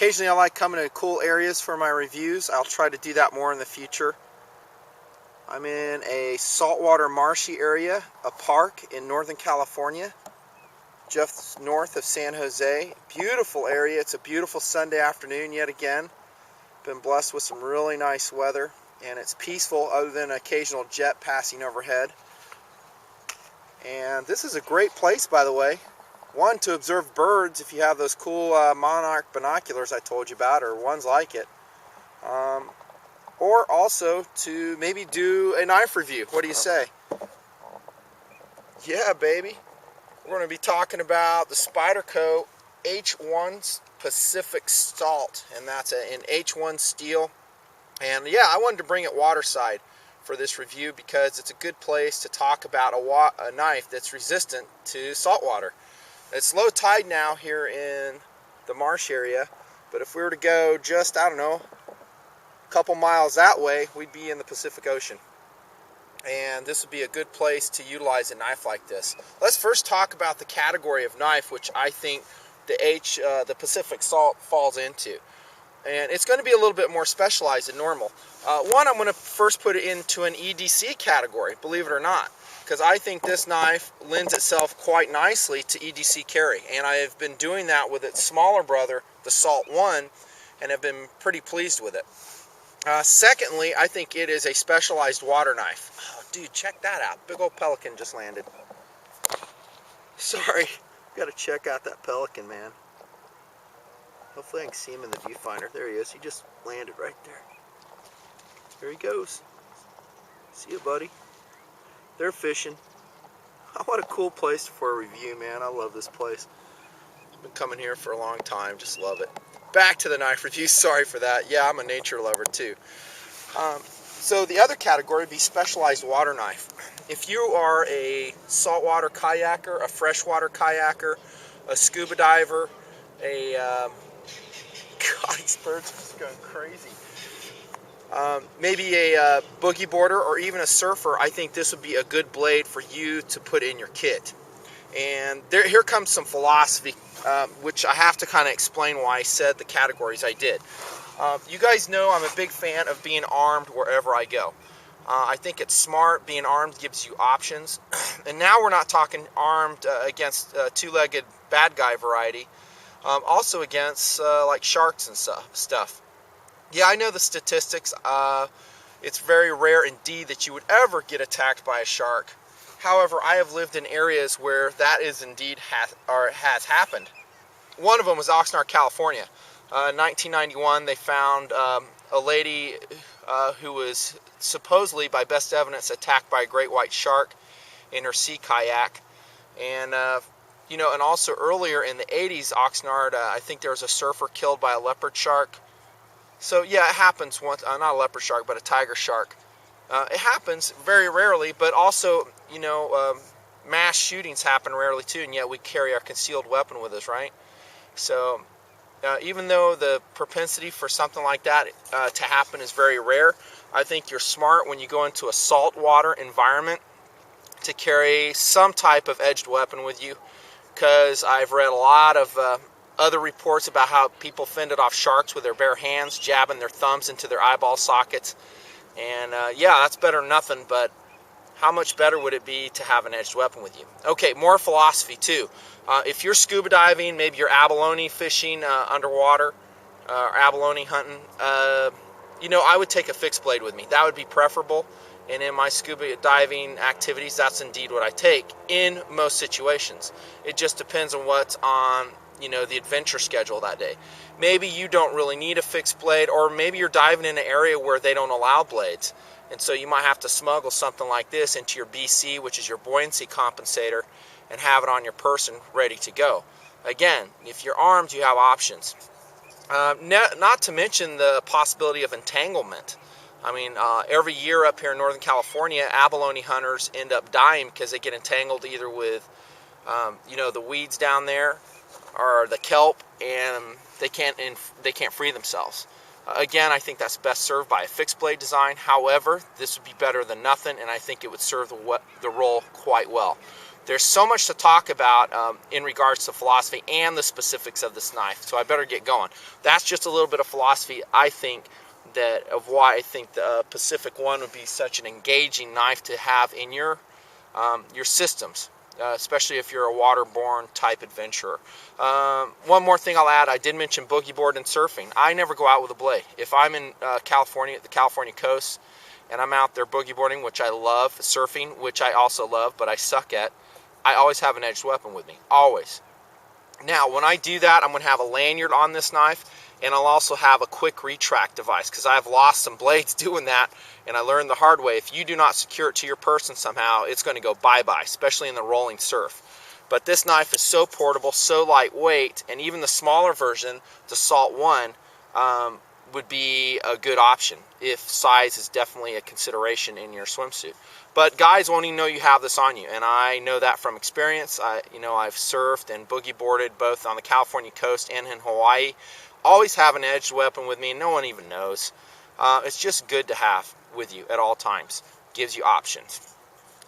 Occasionally I like coming to cool areas for my reviews. I'll try to do that more in the future. I'm in a saltwater marshy area, a park in Northern California, just north of San Jose. Beautiful area. It's a beautiful Sunday afternoon yet again. Been blessed with some really nice weather, and it's peaceful other than an occasional jet passing overhead. And this is a great place, by the way. One, to observe birds if you have those cool monarch binoculars I told you about, or ones like it. Or also to maybe do a knife review. What do you say? Yeah, baby. We're going to be talking about the Spyderco H1 Pacific Salt, and that's an H1 steel. And yeah, I wanted to bring it waterside for this review because it's a good place to talk about a knife that's resistant to salt water. It's low tide now here in the marsh area, but if we were to go just, I don't know, a couple miles that way, we'd be in the Pacific Ocean. And this would be a good place to utilize a knife like this. Let's first talk about the category of knife, which I think the Pacific Salt falls into. And it's going to be a little bit more specialized than normal. One, I'm going to first put it into an EDC category, believe it or not, because I think this knife lends itself quite nicely to EDC carry. And I have been doing that with its smaller brother, the Salt 1, and have been pretty pleased with it. Secondly, I think it is a specialized water knife. Oh, dude, check that out. Big old pelican just landed. Sorry, got to check out that pelican, man. Hopefully I can see him in the viewfinder. There he is. He just landed right there. There he goes. See you, buddy. They're fishing. Oh, what a cool place for a review, man. I love this place. I've been coming here for a long time. Just love it. Back to the knife review. Sorry for that. Yeah, I'm a nature lover too. So the other category would be specialized water knife. If you are a saltwater kayaker, a freshwater kayaker, a scuba diver, God, these birds are just going crazy. Maybe a boogie boarder or even a surfer, I think this would be a good blade for you to put in your kit. And here comes some philosophy, which I have to kind of explain why I said the categories I did. You guys know I'm a big fan of being armed wherever I go. I think it's smart. Being armed gives you options. And now we're not talking armed against two-legged bad guy variety. Also against like sharks and stuff. Yeah, I know the statistics. It's very rare indeed that you would ever get attacked by a shark. However, I have lived in areas where that is indeed has happened. One of them was Oxnard, California. In 1991, they found a lady who was supposedly, by best evidence, attacked by a great white shark in her sea kayak. And you know, and also earlier in the 80s, Oxnard, I think there was a surfer killed by a leopard shark. So yeah, it happens once, not a leopard shark, but a tiger shark. It happens very rarely, but also, you know, mass shootings happen rarely too, and yet we carry our concealed weapon with us, right? So even though the propensity for something like that to happen is very rare, I think you're smart when you go into a saltwater environment to carry some type of edged weapon with you, because I've read a lot of other reports about how people fended off sharks with their bare hands, jabbing their thumbs into their eyeball sockets. And yeah, that's better than nothing, but how much better would it be to have an edged weapon with you? Okay, more philosophy too. If you're scuba diving, maybe you're abalone fishing underwater, or abalone hunting, you know, I would take a fixed blade with me. That would be preferable. And in my scuba diving activities, that's indeed what I take in most situations. It just depends on what's on, you know, the adventure schedule that day. Maybe you don't really need a fixed blade, or maybe you're diving in an area where they don't allow blades. And so you might have to smuggle something like this into your BC, which is your buoyancy compensator, and have it on your person ready to go. Again, if you're armed, you have options. Not to mention the possibility of entanglement. I mean, every year up here in Northern California, abalone hunters end up dying because they get entangled either with, you know, the weeds down there or the kelp, and they can't free themselves. Again, I think that's best served by a fixed blade design. However, this would be better than nothing, and I think it would serve the role quite well. There's so much to talk about in regards to philosophy and the specifics of this knife, so I better get going. That's just a little bit of philosophy, I think, of why I think the Pacific One would be such an engaging knife to have in your systems, especially if you're a waterborne type adventurer. One more thing I'll add, I did mention boogie board and surfing. I never go out with a blade. If I'm in California, the California coast, and I'm out there boogie boarding, which I love, surfing, which I also love, but I suck at, I always have an edged weapon with me, always. Now, when I do that, I'm going to have a lanyard on this knife, and I'll also have a quick retract device, because I've lost some blades doing that, and I learned the hard way. If you do not secure it to your person somehow, it's going to go bye-bye, especially in the rolling surf. But this knife is so portable, so lightweight, and even the smaller version, the Salt 1, would be a good option if size is definitely a consideration in your swimsuit. But guys won't even know you have this on you, and I know that from experience. I've surfed and boogie boarded both on the California coast and in Hawaii. Always have an edged weapon with me, and no one even knows. It's just good to have with you at all times. Gives you options.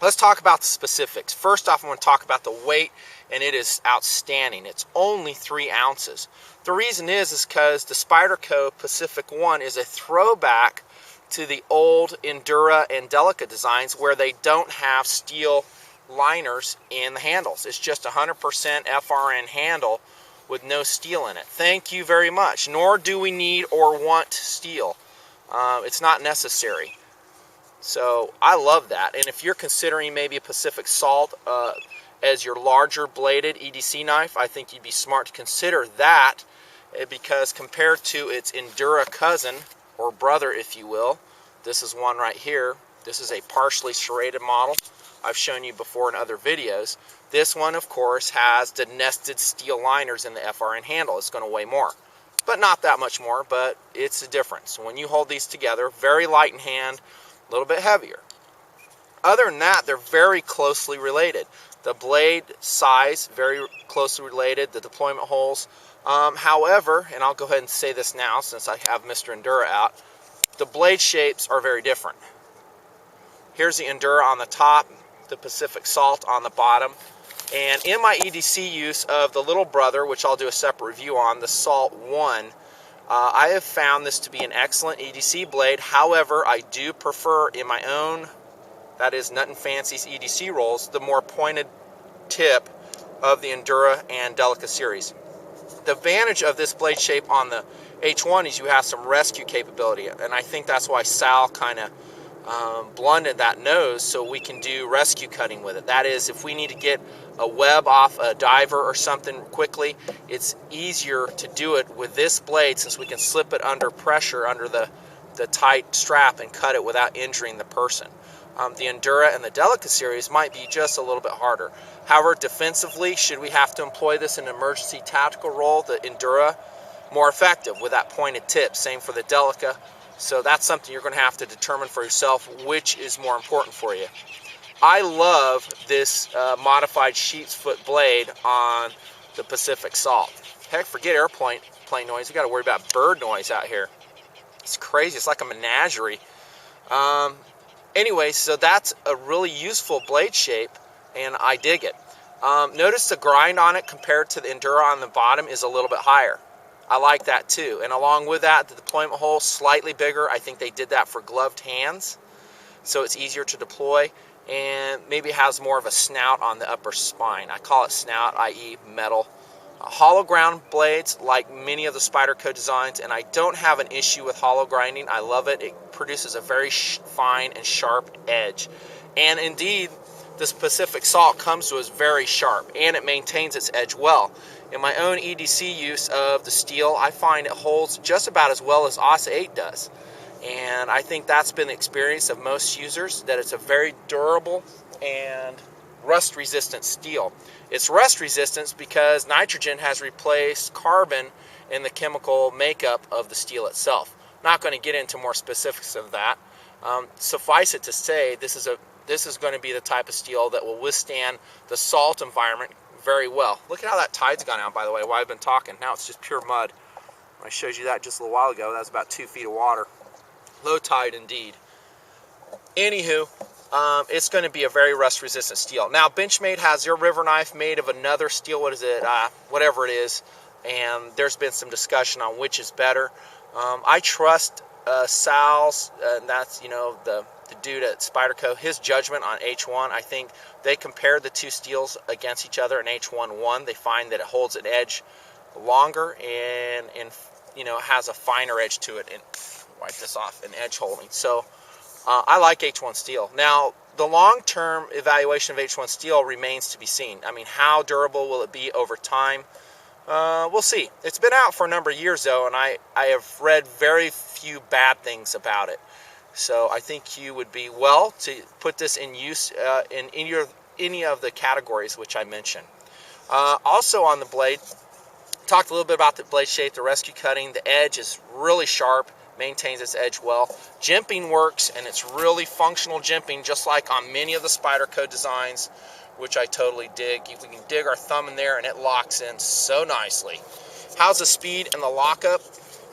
Let's talk about the specifics. First off, I want to talk about the weight, and it is outstanding. It's only 3 ounces. The reason is because the Spyderco Pacific One is a throwback to the old Endura and Delica designs where they don't have steel liners in the handles. It's just 100% FRN handle with no steel in it. Thank you very much. Nor do we need or want steel. It's not necessary. So I love that. And if you're considering maybe a Pacific Salt as your larger bladed EDC knife, I think you'd be smart to consider that, because compared to its Endura cousin, or brother if you will, this is one right here. This is a partially serrated model. I've shown you before in other videos. This one, of course, has the nested steel liners in the FRN handle. It's going to weigh more, but not that much more, but it's a difference. When you hold these together, very light in hand, a little bit heavier. Other than that, they're very closely related. The blade size, very closely related. The deployment holes. However, and I'll go ahead and say this now since I have Mr. Endura out, the blade shapes are very different. Here's the Endura on the top, the Pacific Salt on the bottom. And in my EDC use of the little brother, which I'll do a separate review on, the Salt 1, I have found this to be an excellent EDC blade. However, I do prefer in my own, that is Nutnfancy's EDC rolls, the more pointed tip of the Endura and Delica series. The advantage of this blade shape on the H1 is you have some rescue capability, and I think that's why Sal kind of blunted that nose so we can do rescue cutting with it. That is, if we need to get a web off a diver or something quickly, it's easier to do it with this blade since we can slip it under pressure under the tight strap and cut it without injuring the person. The Endura and the Delica series might be just a little bit harder. However, defensively, should we have to employ this in an emergency tactical role, the Endura, more effective with that pointed tip. Same for the Delica. So that's something you're going to have to determine for yourself, which is more important for you. I love this modified sheep's foot blade on the Pacific Salt. Heck, forget airplane noise. We got to worry about bird noise out here. It's crazy. It's like a menagerie. Anyway, so that's a really useful blade shape, and I dig it. Notice the grind on it compared to the Endura on the bottom is a little bit higher. I like that too. And along with that, the deployment hole slightly bigger. I think they did that for gloved hands, so it's easier to deploy, and maybe has more of a snout on the upper spine. I call it snout, i.e. metal. Hollow ground blades, like many of the Spyderco designs, and I don't have an issue with hollow grinding. I love it. It produces a very fine and sharp edge. And indeed, this Pacific Salt comes to us very sharp, and it maintains its edge well. In my own EDC use of the steel, I find it holds just about as well as ASA 8 does. And I think that's been the experience of most users, that it's a very durable and rust-resistant steel. It's rust-resistant because nitrogen has replaced carbon in the chemical makeup of the steel itself. Not going to get into more specifics of that. Suffice it to say, this is going to be the type of steel that will withstand the salt environment very well. Look at how that tide's gone out, by the way, while I've been talking. Now it's just pure mud. I showed you that just a little while ago. That was about 2 feet of water. Low tide indeed. Anywho, it's going to be a very rust resistant steel. Now Benchmade has their river knife made of another steel, what is it, whatever it is, and there's been some discussion on which is better. I trust Sal's, and that's, you know, the dude at Spyderco, his judgment on H1. I think they compared the two steels against each other, and H1 won. They find that it holds an edge longer and you know, has a finer edge to it, and wipe this off, an edge holding. So I like H1 steel. Now the long-term evaluation of H1 steel remains to be seen. I mean, how durable will it be over time? We'll see. It's been out for a number of years though, and I have read very few bad things about it. So I think you would be well to put this in use in any of the categories which I mentioned. Also on the blade, talked a little bit about the blade shape, the rescue cutting. The edge is really sharp, maintains its edge well. Jimping works, and it's really functional jimping, just like on many of the Spyderco designs, which I totally dig. We can dig our thumb in there and it locks in so nicely. How's the speed and the lockup?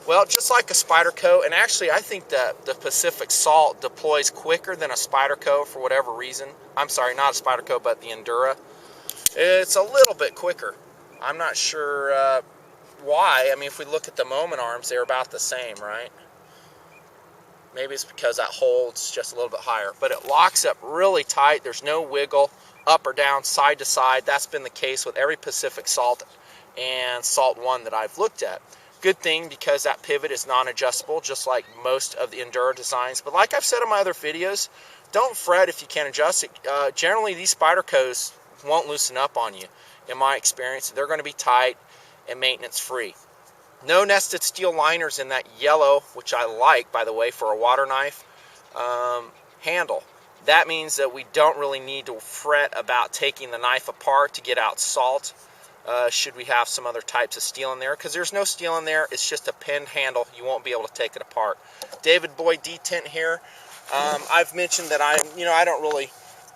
Well, just like a Spyderco, and actually I think that the Pacific Salt deploys quicker than a Spyderco for whatever reason. I'm sorry, not a Spyderco, but the Endura. It's a little bit quicker. I'm not sure why. I mean, if we look at the moment arms, they're about the same, right? Maybe it's because that hold's just a little bit higher. But it locks up really tight. There's no wiggle up or down, side to side. That's been the case with every Pacific Salt and Salt 1 that I've looked at. Good thing, because that pivot is non-adjustable, just like most of the Enduro designs. But like I've said in my other videos, don't fret if you can't adjust it. Generally, these Spydercos won't loosen up on you. In my experience, they're going to be tight and maintenance-free. No nested steel liners in that yellow, which I like, by the way, for a water knife handle. That means that we don't really need to fret about taking the knife apart to get out salt. Should we have some other types of steel in there, because there's no steel in there. It's just a pinned handle. You won't be able to take it apart. David Boyd detent here. I've mentioned that I don't really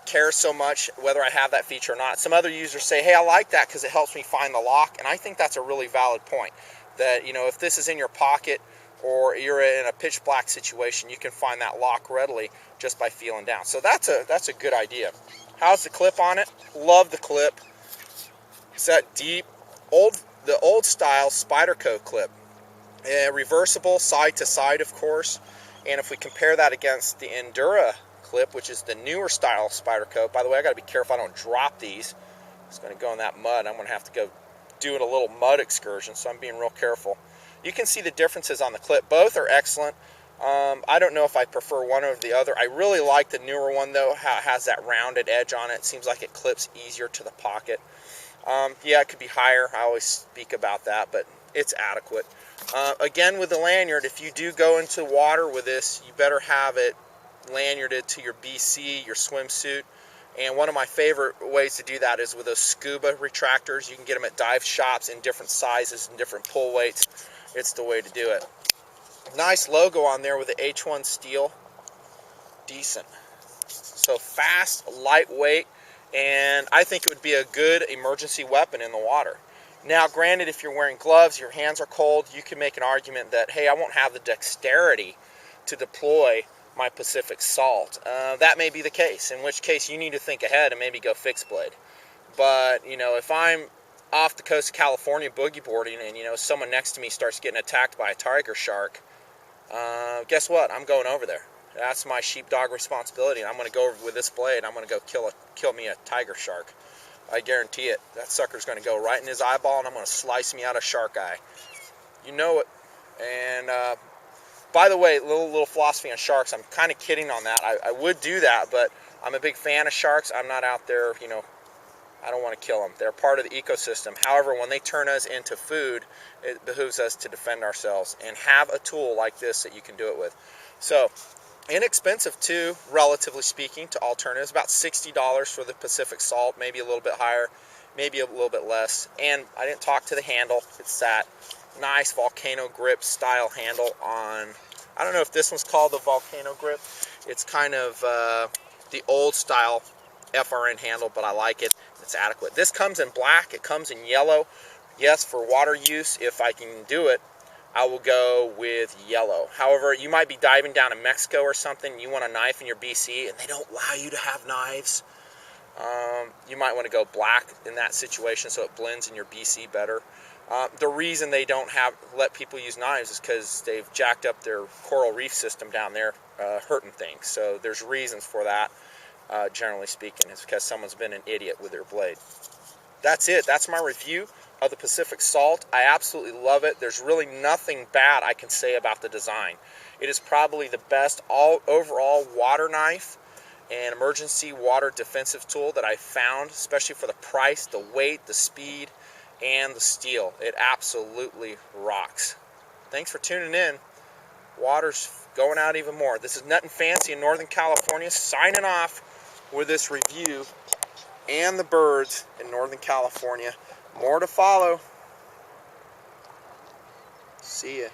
care so much whether I have that feature or not. Some other users say, hey, I like that because it helps me find the lock, and I think that's a really valid point. That, you know, if this is in your pocket or you're in a pitch black situation, you can find that lock readily just by feeling down. So that's a good idea. How's the clip on it? Love the clip. It's that deep, the old style Spyderco clip. Reversible, side to side, of course. And if we compare that against the Endura clip, which is the newer style Spyderco, by the way, I got to be careful I don't drop these. It's going to go in that mud. I'm going to have to go doing a little mud excursion, so I'm being real careful. You can see the differences on the clip. Both are excellent. I don't know if I prefer one over the other. I really like the newer one though, how it has that rounded edge on it. It seems like it clips easier to the pocket. Yeah, it could be higher. I always speak about that, but it's adequate. Again, with the lanyard, if you do go into water with this, you better have it lanyarded to your BC, your swimsuit. And one of my favorite ways to do that is with those scuba retractors. You can get them at dive shops in different sizes and different pull weights. It's the way to do it. Nice logo on there with the H1 steel. Decent. So fast, lightweight, and I think it would be a good emergency weapon in the water. Now, granted, if you're wearing gloves, your hands are cold, you can make an argument that, hey, I won't have the dexterity to deploy my Pacific Salt. That may be the case, in which case you need to think ahead and maybe go fixed blade. But, you know, if I'm off the coast of California boogie boarding and, you know, someone next to me starts getting attacked by a tiger shark, guess what? I'm going over there. That's my sheepdog responsibility. I'm going to go over with this blade. I'm going to go kill me a tiger shark. I guarantee it. That sucker's going to go right in his eyeball, and I'm going to slice me out a shark eye. You know it. And by the way, little philosophy on sharks. I'm kind of kidding on that. I would do that, but I'm a big fan of sharks. I'm not out there, you know, I don't want to kill them. They're part of the ecosystem. However, when they turn us into food, it behooves us to defend ourselves and have a tool like this that you can do it with. So, inexpensive too, relatively speaking, to alternatives. About $60 for the Pacific Salt, maybe a little bit higher, maybe a little bit less. And I didn't talk to the handle. It's that nice volcano grip style handle on, I don't know if this one's called the volcano grip. It's kind of the old style FRN handle, but I like it. It's adequate. This comes in black. It comes in yellow. Yes, for water use, if I can do it. I will go with yellow. However, you might be diving down in Mexico or something, you want a knife in your BC, and they don't allow you to have knives. You might want to go black in that situation so it blends in your BC better. The reason they don't let people use knives is because they've jacked up their coral reef system down there, hurting things. So there's reasons for that, generally speaking. It's because someone's been an idiot with their blade. That's it. That's my review of the Pacific Salt. I absolutely love it. There's really nothing bad I can say about the design. It is probably the best overall water knife and emergency water defensive tool that I found, especially for the price, the weight, the speed, and the steel. It absolutely rocks. Thanks for tuning in. Water's going out even more. This is Nutnfancy in Northern California, signing off with this review and the birds in Northern California. More to follow. See ya.